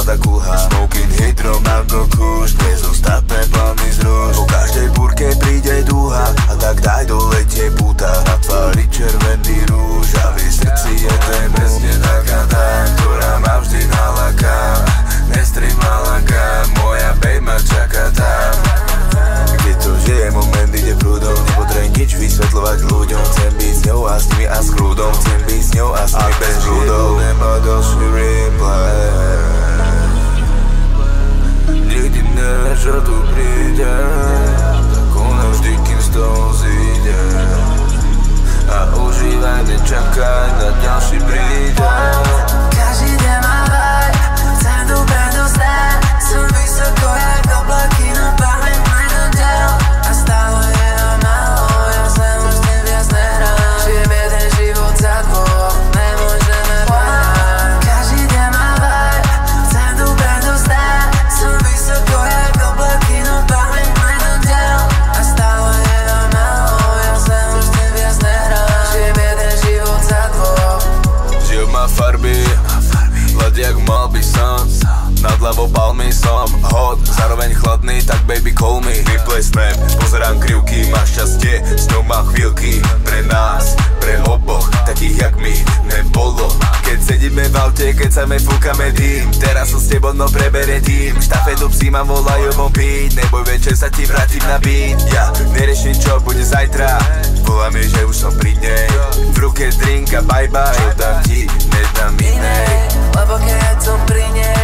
mladá kulha. Smoking hydro, mango kuš, dnes ostatné plány zruš. Po každej búrke príde dúha, a tak daj dole tie púta. Na tvári červený rúž a v jej srdci je ten presne taká tá, ktorá ma vždy naláka. Nestrej malaka, moja babe ma čaká tam. Kde to žije, moment ide prúdom, nepotrebujem nič vysvetľovať ľuďom. Chcem byť s ňou a s nimi a s kľudom, chcem byť s ňou a s nimi bez žudov. Nemá ďalší replay, nikdy nevieš, čo tu príde, tak ona vždy, kým z toho zíde. A užívaj, nečakaj, na ďalší príde. Každý deň má vibe, chcem tu predostať. Som vysoko jak oblaky na pamätnej do diel. A stále je nám málo, ja sem už s tým viac nehrám. Žijem jeden život za dvoch, nemôžeme prehrať. Každý deň má vibe, chcem tu predostať. Som vysoko jak oblaky na pamätnej do diel. A stále je nám málo, ja sem už s tým viac nehrám. Žijem jeden život za dvoch. Život má farby, hlad jak mal by som. Nad hlavou palmy som hot, zároveň chladný, tak baby call me. Replay snap, pozerám krivky, máš šťastie, s ňou mám chvíľky. Pre nás, pre oboch, takých jak my nebolo. Keď sedíme v aute, keď sa me fúkame dým, teraz som s tebou, no prebere tým. Štafetu psi ma volajú von piť, neboj večer sa ti vrátim na beat. Ja neriešim čo bude zajtra, volá mi, že už som pri nej. V ruke drink a bye bye, čo dám ti, nedám inej. Lebo keď som pri nej,